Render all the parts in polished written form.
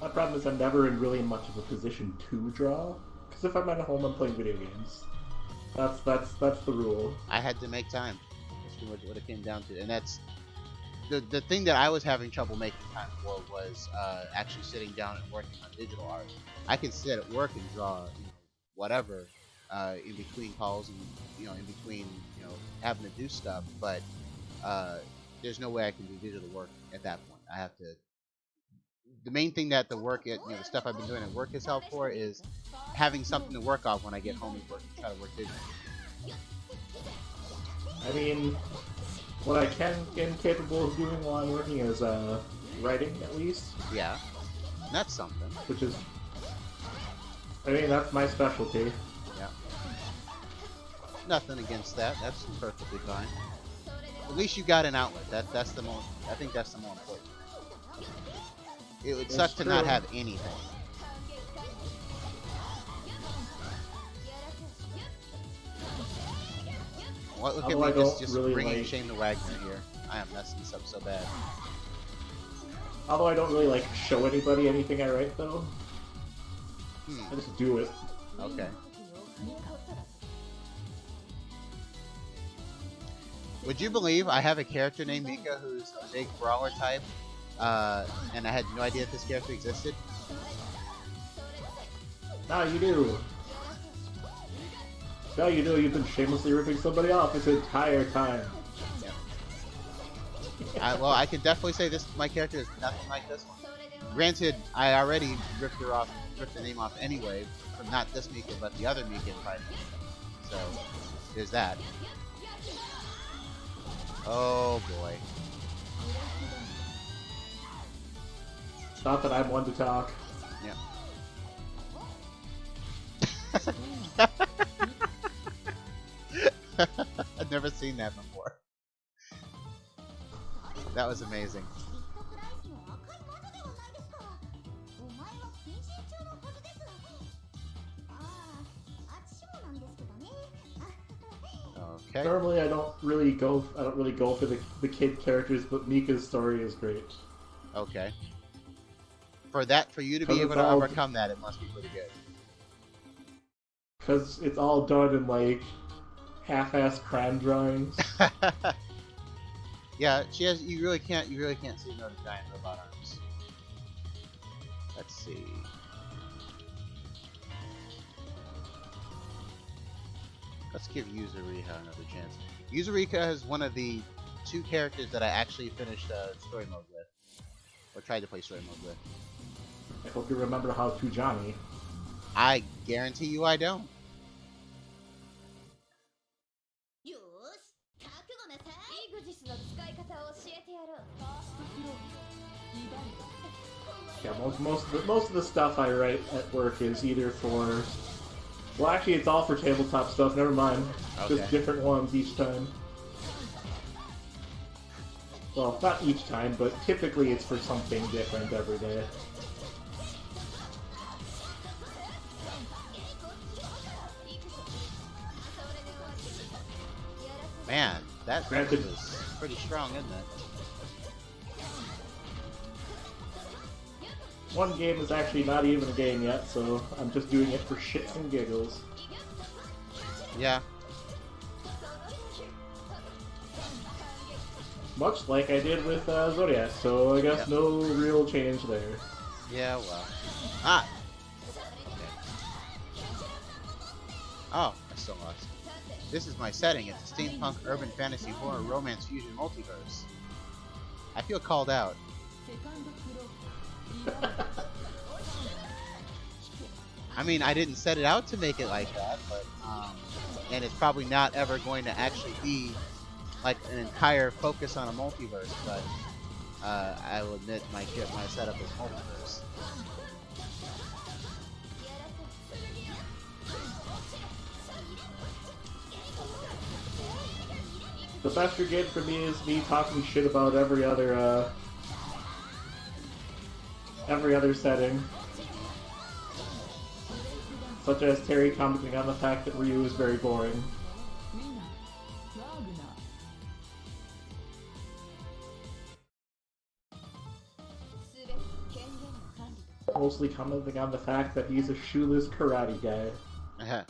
My problem is I'm never in really much of a position to draw. Because if I'm at home, I'm playing video games. That's the rule. I had to make time. That's pretty much what it came down to, and that's the thing that I was having trouble making time for was actually sitting down and working on digital art. I can sit at work and draw, whatever, in between calls and in between having to do stuff, but there's no way I can do digital work at that point. I have to. The main thing that the work at the stuff I've been doing at work has helped for is having something to work off when I get home and try to work digitally. I mean, what I am capable of doing while I'm working is writing, at least. Yeah, that's something. Which is, I mean, that's my specialty. Yeah. Nothing against that. That's perfectly fine. At least you got an outlet. That's the most. I think that's the more important. It would suck to not have anything. What? Look at me just really bringing shame to Wagner here. I am messing this up so bad. Although I don't really show anybody anything I write though. I just do it. Okay. Would you believe I have a character named Mika who's a big brawler type, and I had no idea this character existed? Now you do. Now you know you've been shamelessly ripping somebody off this entire time. Yep. Well, I can definitely say my character is nothing like this one. Granted, I already ripped the name off anyway, from not this Mika, but the other Mika in Fight. So, there's that. Oh boy. Not that I'm one to talk. Yeah. I've never seen that before. That was amazing. Okay. Normally I don't really go for the kid characters, but Mika's story is great. Okay. For you to be able to overcome that, it must be pretty good. Because it's all done in half-ass crime drawings. Yeah, she has. You really can't see no giant robot arms. Let's see. Let's give Yuzurika another chance. Yuzurika is one of the 2 characters that I actually finished story mode with, or tried to play story mode with. I hope you remember how to Johnny. I guarantee you I don't. Yeah, most of the stuff I write at work is either for. Well, actually, it's all for tabletop stuff. Never mind. Okay. Just different ones each time. Well, not each time, but typically it's for something different every day. Man, that is pretty strong, isn't it? One game is actually not even a game yet, so I'm just doing it for shits and giggles. Yeah. Much like I did with Zodiac, so I guess no real change there. Yeah, well. Okay. Oh, I still lost. This is my setting. It's a steampunk, urban fantasy, horror, romance, fusion, multiverse. I feel called out. I mean, I didn't set it out to make it like that, but and it's probably not ever going to actually be like an entire focus on a multiverse. But I will admit my setup is multiverse. The best you're getting from me is me talking shit about every other setting. Such as Terry commenting on the fact that Ryu is very boring. mostly commenting on the fact that he's a shoeless karate guy. Uh-huh.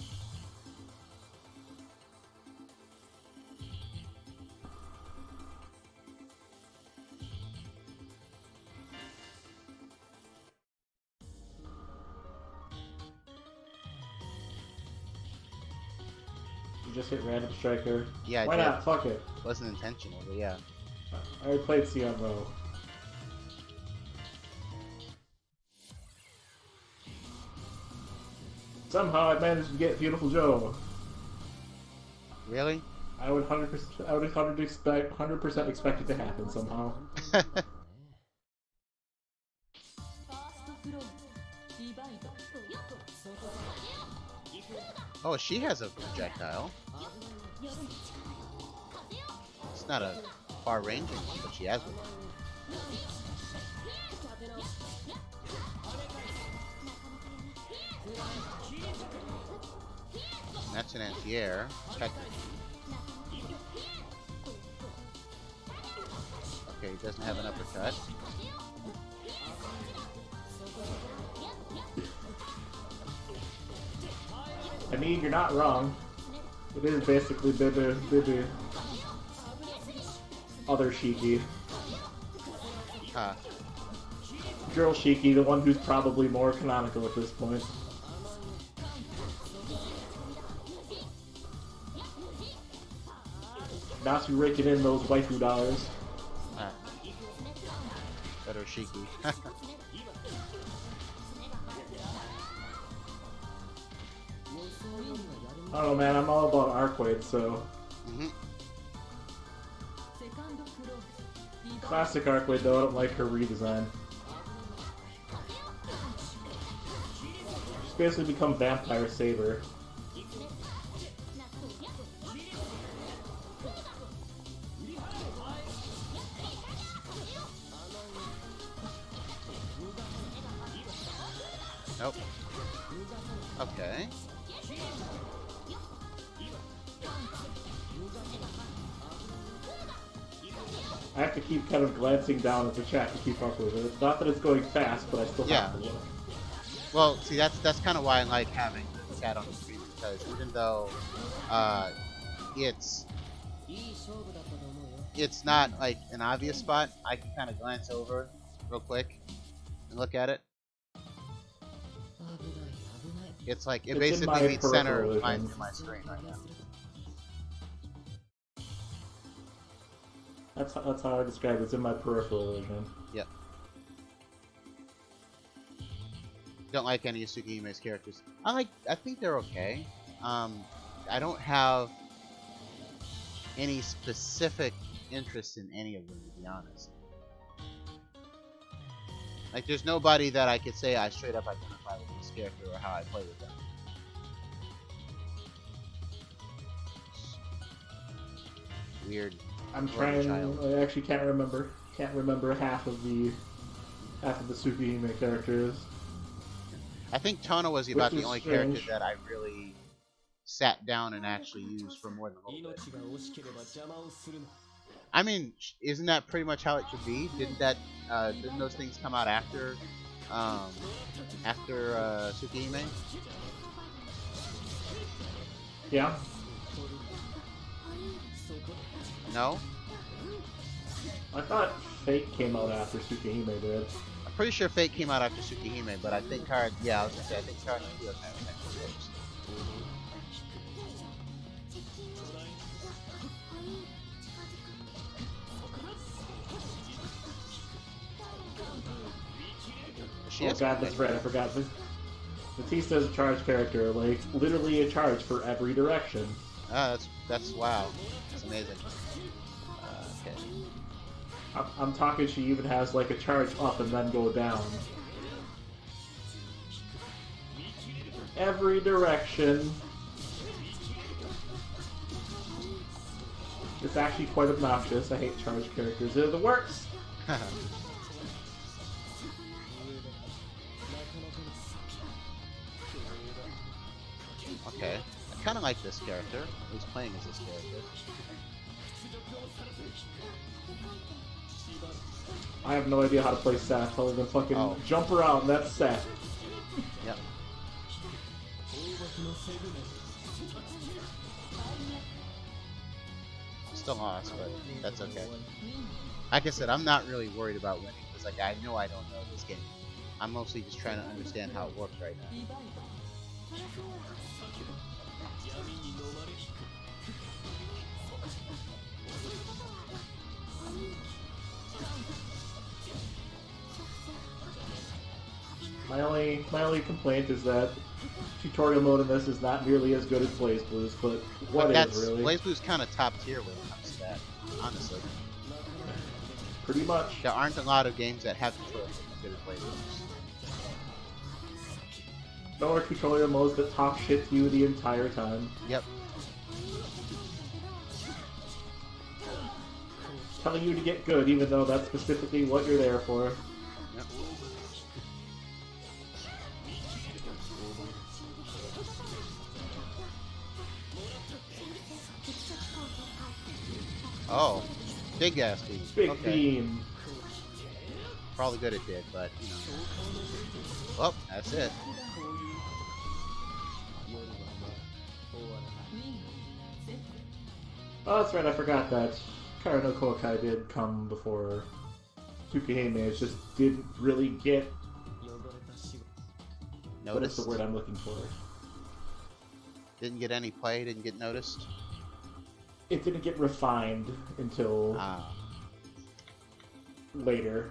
You just hit random striker. Yeah, I Why did. not? Fuck it. Wasn't intentional, but yeah. I already played CMO. Somehow I managed to get Beautiful Joe. Really? I would 100%. I would 100% expect it to happen somehow. Oh, she has a projectile. It's not a far-ranging one, but she has one. That's an anti-air. Technically. Okay, he doesn't have an uppercut. I mean, you're not wrong. It is basically Bibi. Other Shiki. Huh. Girl Shiki, the one who's probably more canonical at this point. Natsu raking in those waifu dollars. Huh. Better Shiki. I don't know, man. I'm all about Arcade, so. Classic Arcade, though. I don't like her redesign. She's basically become Vampire Saber. Nope. Okay. I have to keep kind of glancing down at the chat to keep up with it. Not that it's going fast, but I still have to look. Well, see, that's kind of why I like having the chat on the screen, because even though it's not like an obvious spot, I can kind of glance over real quick and look at it. It's like it basically meets center my screen right now. That's how I describe it. It's in my peripheral vision. Yep. Don't like any of Tsukihime's characters. I think they're okay. I don't have any specific interest in any of them, to be honest. Like, there's nobody that I could say I straight up identify with this character or how I play with them. Weird. I'm trying. I actually can't remember. Can't remember half of the Tsukihime characters. I think Tona was about the only character that I really sat down and actually used for more than a little bit. I mean, isn't that pretty much how it should be? Didn't those things come out after Tsukihime? Yeah. No? I thought Fate came out after Tsukihime did. I'm pretty sure Fate came out after Tsukihime, but I think Card, yeah, I was gonna say, I think Card and Kyo kind of first. Oh god, that's right, I forgot. Batista's a charge character, like, literally a charge for every direction. Ah, that's wow. That's amazing. Okay. I'm talking she even has, like, a charge up and then go down. Every direction. It's actually quite obnoxious. I hate charge characters. They're the worst! Okay. I kind of like this character. Who's playing as this character? I have no idea how to play Seth other than fucking Oh. jump around. That's Seth. Yep. Still lost, but that's okay. Like I said, I'm not really worried about winning because like I know I don't know this game. I'm mostly just trying to understand how it works right now. My only complaint is that tutorial mode in this is not nearly as good as Blaze Blues, but what But is really? Blaze Blue's kind of top tier when it comes to that, honestly. Pretty much. There aren't a lot of games that have tutorial mode as good as Blaze Blues. No tutorial modes that talk shit to you the entire time. Yep. Telling you to get good, even though that's specifically what you're there for. Yep. Oh, big ass beam. Big Okay. beam. Probably good it did, but you know. Well, that's it. Oh, that's right, I forgot that. Kara no Kokai did come before Tsukihime. It just didn't really get... What is Noticed. the word I'm looking for? Didn't get any play. Didn't get noticed. It didn't get refined until Ah. later.